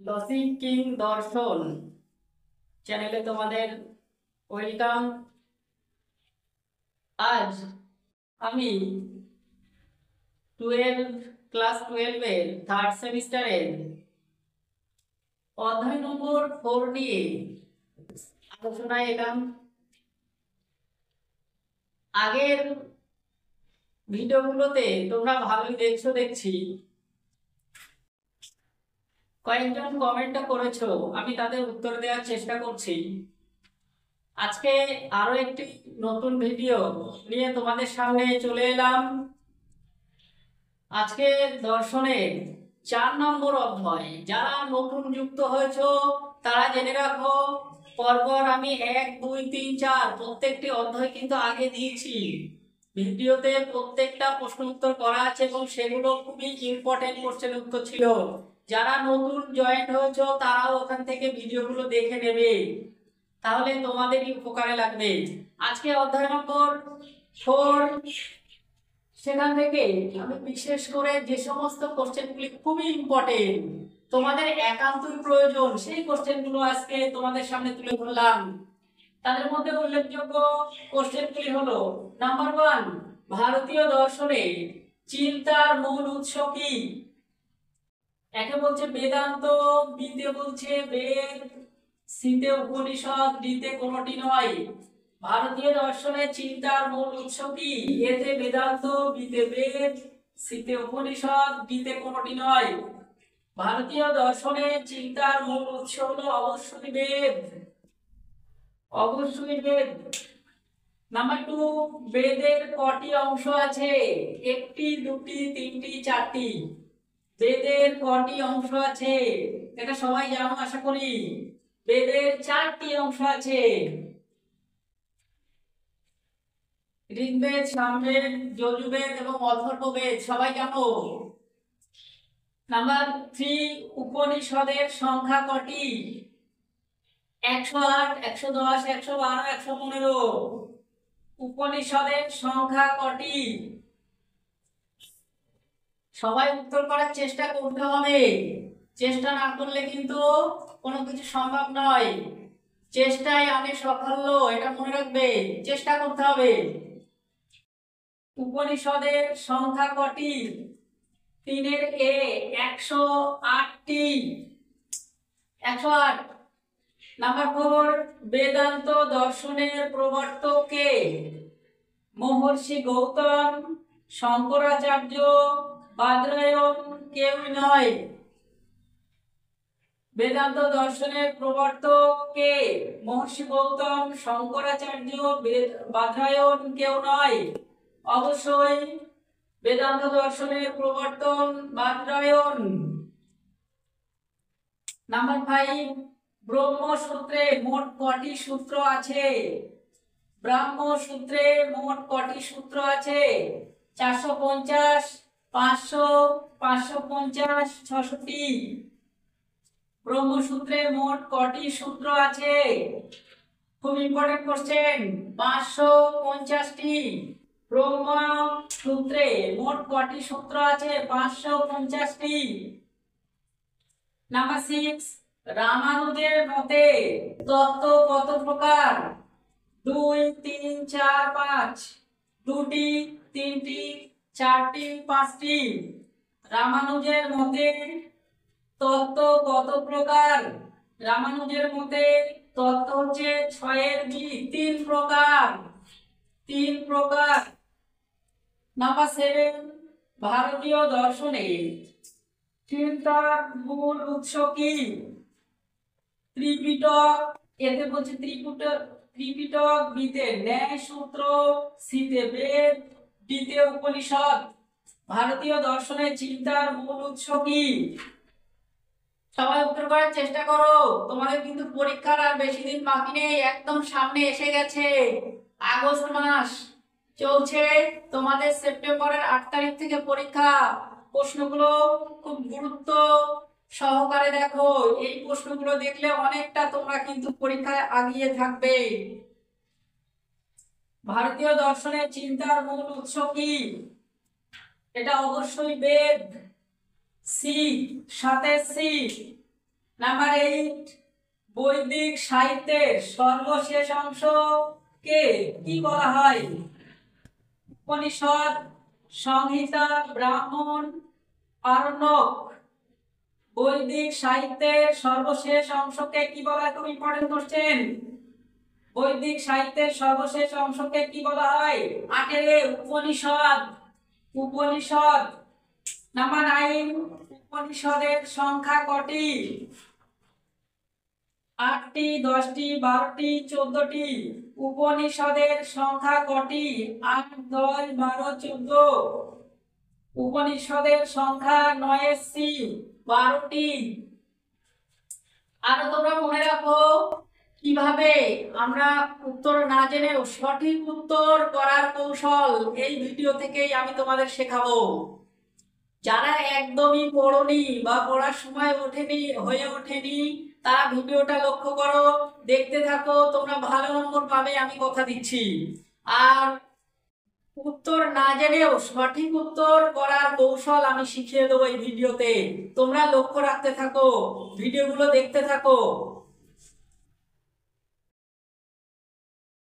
Losing king দর্শন চ্যানেলে তোমাদের ওয়েলকাম। আজ আমি ক্লাস 12 এর থার্ড সেমিস্টারের অধ্যায় নম্বর 4 নিয়ে আলোচনায় এলাম। আগের ভিডিওগুলোতে তোমরা ভালোই দেখছি। কয়েকজন কমেন্টও করেছো, আমি তাদের উত্তর দেওয়ার চেষ্টা করছি। আজকে আরো একটি নতুন ভিডিও নিয়ে তোমাদের সামনে চলে এলাম। আজকে দর্শনের 4 নম্বর অধ্যায়। যারা নতুন যুক্ত হয়েছো তারা জেনে রাখো, পরপর আমি 1, 2, 3, 4 প্রত্যেকটি অধ্যায় কিন্তু আগে দিয়েছি। ভিডিওতে প্রত্যেকটা প্রশ্ন উত্তর করা আছে এবং সেগুলো খুবই ইম্পর্টেন্ট কোশ্চেন উত্তর ছিল। যারা নতুন জয়েন্ট হয়েছো তারাও ওখান থেকে ভিডিওগুলো দেখে নেবে, তাহলে তোমাদেরই উপকারে লাগবে। আজকে অধ্যায় নম্বর 4, সেখান থেকে আমি বিশেষ করে যে সমস্ত কোশ্চেনগুলি খুবই ইম্পর্টেন্ট, তোমাদের একান্তই প্রয়োজন, সেই কোশ্চেনগুলো আজকে তোমাদের সামনে তুলে ধরলাম। তাদের মধ্যে উল্লেখযোগ্য কোশ্চেনগুলি হলো: নাম্বার 1, ভারতীয় দর্শনে চিন্তার মূল উৎস কি? একে বলছে বেদান্ত, বিতে বলছে বেদ, সিতে উপনিষদ, ডিতে কোনটি নয়। ভারতীয় দর্শনে চিন্তার মূল উৎস কি? এতে বেদান্ত, বিতে বেদ, সিতে উপনিষদ, ডিতে কোনটি নয়। ভারতীয় দর্শনে চিন্তার মূল উৎস হলো অবশ্যই বেদ, অবশ্যই বেদ। নাম্বার 2, বেদের কটি অংশ আছে? 1টি, 2টি, 3টি, 4টি। বেদের কটি অংশ আছে? এটা সবাই জানো আশা করি। বেদের 4টি অংশ আছে: ঋগ্বেদ, সামবেদ, যজুর্বেদ এবং অথর্ববেদ, সবাই জানো। নাম্বার 3, উপনিষদের সংখ্যা কটি? 108, 110, 112, 115। উপনিষদের সংখ্যা কটি? সবাই উত্তর করার চেষ্টা করতে হবে। চেষ্টা না করলে কিন্তু কোনো কিছু সম্ভব নয়। চেষ্টায় আনে সাফল্য, এটা মনে রাখবে, চেষ্টা করতে হবে। উপনিষদের সংখ্যা কটি? 3-এর এ 108টি, 108। নাম্বার 4, বেদান্ত দর্শনের প্রবর্তক কে? মহর্ষি গৌতম, শঙ্করাচার্য, বাদরায়ণ, কেউই নয়। বেদান্ত দর্শনের প্রবর্তক কে? মহর্ষি গৌতম, শঙ্করাচার্য, বাদরায়ণ, কেউ নয়। অবশ্যই বেদান্ত দর্শনের প্রবর্তন বাদরায়ণ। নাম্বার 5, ব্রহ্মসূত্রে মোট কটি সূত্র আছে? ব্রহ্মসূত্রে মোট কটি সূত্র আছে? 450, 500, 550, 600টি। ব্রহ্মসূত্রে মোট কটি সূত্র আছে? খুব ইম্পর্টেন্ট কোশ্চেন, 550টি। ব্রহ্মসূত্রে মোট কটি সূত্র আছে? 550টি। নাম্বার 6, রামানুজের মতে তত্ত্ব কত প্রকার? 2, 3, 4, 5। 2টি, 3টি, 4টি, 5টি। রামানুজের মতে তত্ত্ব কত প্রকার? রামানুজের মতে তত্ত্ব হচ্ছে 6-এর 3 প্রকার, 3 প্রকার। নাম্বার 7, ভারতীয় দর্শনে চিন্তার মূল উৎস কি? ত্রিপিটক, এতে বলছে ত্রিপিটক, বিতে ন্যায় সূত্র, সিতে বেদ, ডিতে উপনিষদ। ভারতীয় দর্শনে চিন্তার মূল উৎস কি? সবাই উত্তর করার চেষ্টা করো। তোমাদের কিন্তু পরীক্ষার আর বেশি দিন বাকি নেই, একদম সামনে এসে গেছে। আগস্ট মাস চলছে, তোমাদের সেপ্টেম্বরের 8 তারিখ থেকে পরীক্ষা। প্রশ্নগুলো খুব গুরুত্ব সহকারে দেখো। এই প্রশ্নগুলো দেখলে অনেকটা তোমরা কিন্তু পরীক্ষায় আগিয়ে থাকবে। ভারতীয় দর্শনের চিন্তার মূল উৎস কি? এটা অবশ্যই বেদ, সি, 7-এর সি। নাম্বার 8, বৈদিক সাহিত্যের সর্বশেষ অংশকে কি বলা হয়? উপনিষদ, সংহিতা, ব্রাহ্মণ, আরণ্যক। বৈদিক সাহিত্যের সর্বশেষ অংশকে কি বলা হয়? খুব ইম্পর্টেন্ট কোশ্চেন। বৈদিক সাহিত্যের সর্বশেষ অংশকে কি বলা হয়? 8 উপনিষদ। উপনিষদ। নাম্বার 9, উপনিষদের সংখ্যা কটি? 8টি, 10টি, 12টি, 14টি। উপনিষদের সংখ্যা কটি? 8, 10, 12, 14। উপনিষদের সংখ্যা 9 12টি। আর তোমরা মনে রাখো কিভাবে আমরা উত্তর না জেনেও সঠিক উত্তর করার কৌশল এই ভিডিও থেকেই আমি তোমাদের শেখাবো। যারা একদমই পড়োনি বা পড়ার সময় হয়ে ওঠেনি তারা ভিডিওটা লক্ষ্য করো, দেখতে থাকো, তোমরা ভালো নম্বর পাবে, আমি কথা দিচ্ছি। আর উত্তর না জেনেও সঠিক উত্তর করার কৌশল আমি শিখিয়ে দেবো এই ভিডিওতে। তোমরা লক্ষ্য রাখতে থাকো, ভিডিওগুলো দেখতে থাকো।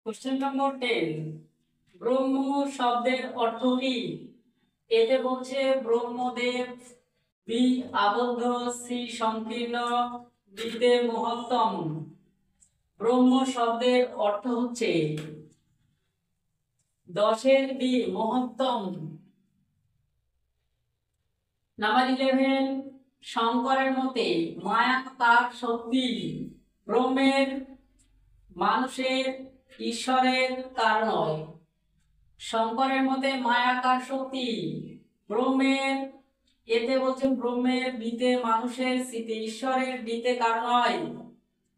কোশ্চেন নম্বর 10, ব্রহ্ম শব্দের অর্থ কি? এতে বলছে ব্রহ্মদেব, বি আবদ্ধ, সি সংকীর্ণ, ডিতে মহত্তম। ব্রহ্ম শব্দের অর্থ হচ্ছে 10 বি মহত্তম। নাম্বার 11, শঙ্করের মতে মায়া তার শক্তি, ব্রহ্মের, মানুষের, ঈশ্বরের কার নয়। শঙ্করের মতে মায়া কার শক্তি? ব্রহ্মের। এতে বলছেন ব্রহ্মের, বিতে মানুষের, সিতে ঈশ্বরের, ডিতে কার নয়।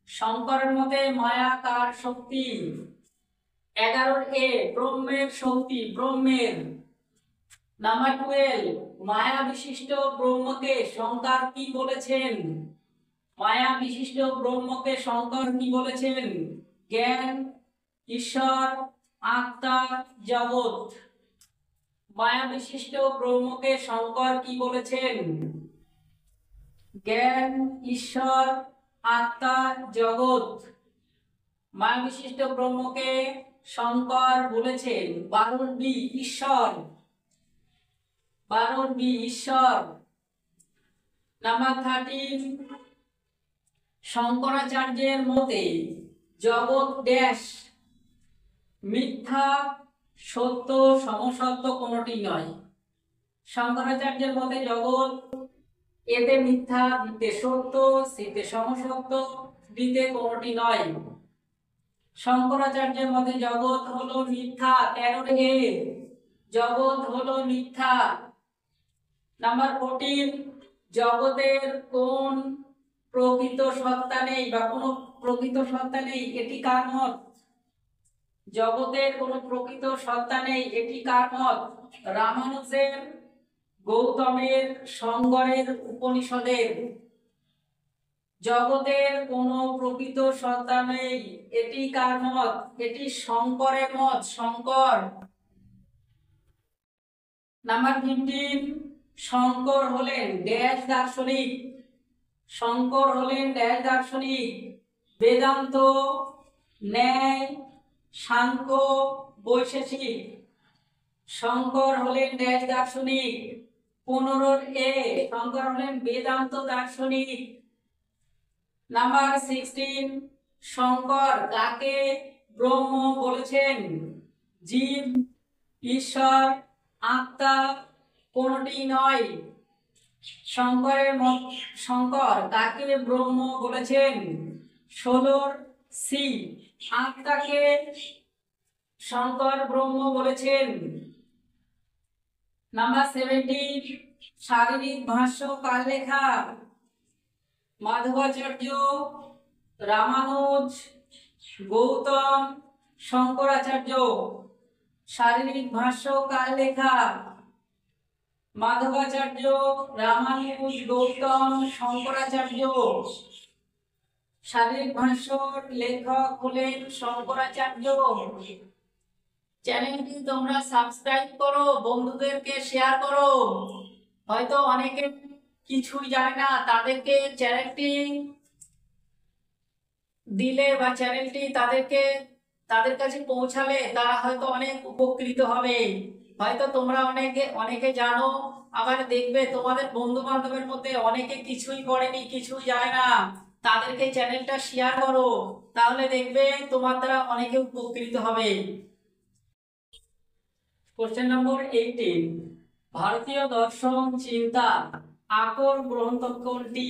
শঙ্করের মতে মায়া কার শক্তি? 11 ব্রহ্মের শক্তি, ব্রহ্মের। নাম্বার 12, মায়া বিশিষ্ট ব্রহ্মকে শঙ্কর কি বলেছেন? মায়া বিশিষ্ট ব্রহ্মকে শঙ্কর কি বলেছেন? জ্ঞান, ঈশ্বর, আত্মা, জগৎ। মায়া বিশিষ্ট ব্রহ্মকে শঙ্কর কি বলেছেন? জ্ঞান, ঈশ্বর, আত্মা, জগৎ। মায়া বিশিষ্ট ব্রহ্মকে শঙ্কর বলেছেন 12 বি ঈশ্বর। 12 বি ঈশ্বর। নাম্বার 13, শঙ্করাচার্যের মতে জগৎ ড্যাশ, মিথ্যা, সত্য, সমসত্য কোনটি নয়। শঙ্করাচার্যের মতে জগৎ এতে মিথ্যা, বিতে সত্য, সিতে সমসত্য, ডিতে কোনটি নয়। শঙ্করাচার্যের মতে জগৎ হলো মিথ্যা। 13 জগৎ হলো মিথ্যা। নাম্বার 14, জগতের কোন প্রকৃত সত্তা নেই বা কোনো প্রকৃত সত্তা নেই, এটি কার মত? জগতের কোনো প্রকৃত সত্তা নেই, এটি কার মত? রামানুজের, গৌতমের, শঙ্করের, উপনিষদের। জগতের কোনো প্রকৃত সত্তা নেই, এটি কার মত? এটি শঙ্করের মত, শঙ্কর। নাম্বার 15, শঙ্কর হলেন ড্যাশ দার্শনিক। শঙ্কর হলেন ড্যাশ দার্শনিক? বেদান্ত, ন্যায়, সাংখ্য, বৈশেষিক। শঙ্কর হলেন ড্যাশ দার্শনিক? 15 শঙ্কর হলেন বেদান্ত দার্শনিক। নাম্বার 16, শঙ্কর কাকে ব্রহ্ম বলেছেন? জীব, ঈশ্বর, আত্মা কোনটি নয়। শঙ্কর কাকে ব্রহ্ম বলেছেন? 16 সি আত্মাকে শঙ্কর ব্রহ্ম বলেছেন। নাম্বার 17, শারীরিক ভাষ্য কার লেখা? মাধবাচার্য, রামানুজ, গৌতম, শঙ্করাচার্য। শারীরিক ভাষ্য কার লেখা? মাধবাচার্য, রামানুজ, গৌতম, শঙ্করাচার্য। শারীরিক ভাষ্যর লেখক হলেন শঙ্করাচার্য। চ্যানেলটি তোমরা সাবস্ক্রাইব করো, বন্ধুদেরকে শেয়ার করো। হয়তো অনেকে কিছুই জানে না, তাদেরকে চ্যানেলটি দিলে বা চ্যানেলটি তাদের কাছে পৌঁছালে তারা হয়তো অনেক উপকৃত হবে। হয়তো তোমরা অনেকে অনেকে জানো, আবার দেখবে তোমাদের বন্ধু বান্ধবের মধ্যে অনেকে কিছুই করেনি, কিছুই জানে না, তাদেরকে চ্যানেলটা শেয়ার করো, তাহলে দেখবে তোমার দ্বারা অনেকে উপকৃত হবে। কোশ্চেন নম্বর 18, ভারতীয় দর্শন চিন্তা আকর গ্রন্থ কোনটি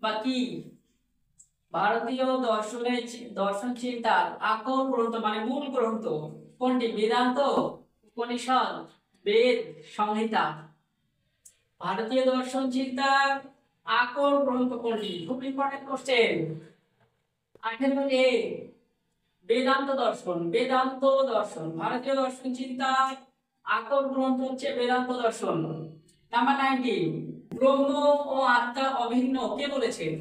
বা কি? ভারতীয় দর্শন চিন্তার আকর গ্রন্থ মানে মূল গ্রন্থ কোনটি? বেদান্ত, উপনিষদ, বেদ, সংহিতা। ভারতীয় দর্শন চিন্তার আকর গ্রন্থ কোনটি? খুব ইম্পর্টেন্ট কোশ্চেন। 18 বেদান্ত দর্শন। বেদান্ত দর্শন, ভারতীয় দর্শন চিন্তার আকর গ্রন্থ হচ্ছে বেদান্ত দর্শন। নাম্বার 19, ব্রহ্ম ও আত্মা অভিন্ন কে বলেছেন?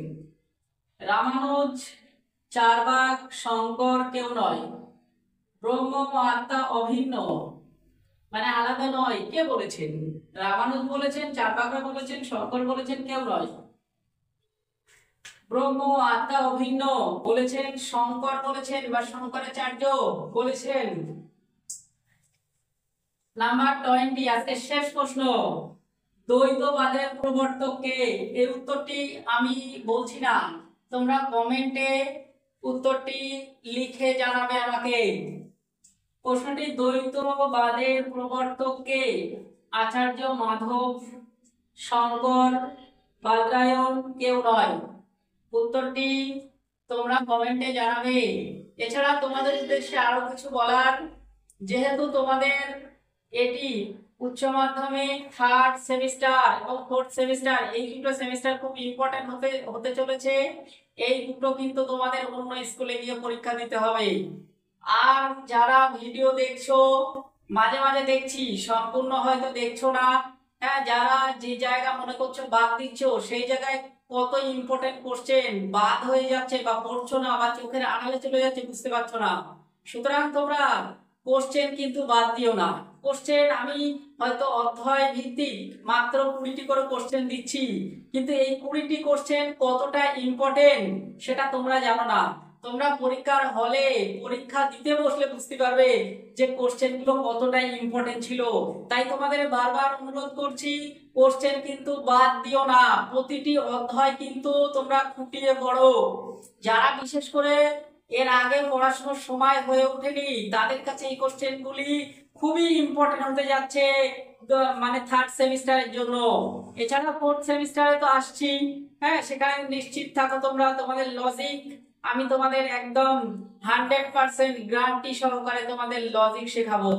রামানুজ, চার্বাক, শঙ্কর, কেউ নয়। ব্রহ্ম ও আত্মা অভিন্ন মানে আলাদা নয়, কে বলেছেন? রামানুজ বলেছেন, চার্বাকরা বলেছেন, শঙ্কর বলেছেন, কেউ নয়। ব্রহ্ম ও আত্মা অভিন্ন বলেছেন শঙ্কর বলেছেন বা শঙ্করাচার্য বলেছেন। নাম্বার 20, আজকে শেষ প্রশ্ন, দ্বৈতবাদের প্রবর্তক কে? এই উত্তরটি আমি বলছি না, তোমরা কমেন্টে উত্তরটি লিখে জানাবে আমাকে। প্রশ্নটি, দ্বৈতবাদের প্রবর্তক কে? আচার্য মাধব, শঙ্কর, বাদরায়ণ, কেউ নয়। উত্তরটি তোমরা কমেন্টে জানাবে। এছাড়া তোমাদের উদ্দেশ্যে আরো কিছু বলার, যেহেতু তোমাদের এটি উচ্চ মাধ্যমিক থার্ড সেমিস্টার এবং ফোর্থ সেমিস্টার, এই দুটো সেমিস্টার খুব ইম্পর্টেন্ট হতে হতে চলেছে। এই দুটো কিন্তু তোমাদের অন্য স্কুলে গিয়ে পরীক্ষা দিতে হবে। আর যারা ভিডিও দেখছো, মাঝে মাঝে দেখছি সম্পূর্ণ হয়তো দেখছো না, হ্যাঁ, যারা যে জায়গা মনে করছো বাদ দিচ্ছ, সেই জায়গায় কত ইম্পর্টেন্ট কোশ্চেন বাদ হয়ে যাচ্ছে বা পড়ছো না বা চোখের আড়ালে চলে যাচ্ছে, বুঝতে পারছো না। সুতরাং তোমরা কোশ্চেন কিন্তু বাদ দিও না। কোশ্চেন আমি হয়তো অধ্যায় ভিত্তিক মাত্র 20টি করে কোশ্চেন দিচ্ছি, কিন্তু এই 20টি কোশ্চেন কতটা ইম্পর্টেন্ট সেটা তোমরা জানো না। তোমরা পরীক্ষার হলে পরীক্ষা দিতে বসলে বুঝতে পারবে যে কোশ্চেন গুলো কতটা ইম্পর্টেন্ট ছিল। তাই তোমাদের বারবার অনুরোধ করছি, কোশ্চেন কিন্তু বাদ দিও না, প্রতিটি অধ্যায় কিন্তু তোমরা খুঁটিয়ে পড়ো। যারা বিশেষ করে এর আগে পড়াশোনার সময় হয়ে ওঠেনি, তাদের কাছে এই কোশ্চেন গুলি খুবই ইম্পর্টেন্ট হতে যাচ্ছে, মানে থার্ড সেমিস্টারের জন্য। এছাড়া ফোর্থ সেমিস্টারে তো আসছি, হ্যাঁ, সেখানে নিশ্চিত থাকো তোমরা, তোমাদের লজিক আমি তোমাদের একদম 100% গ্যারান্টি সহকারে তোমাদের লজিক শেখাবো।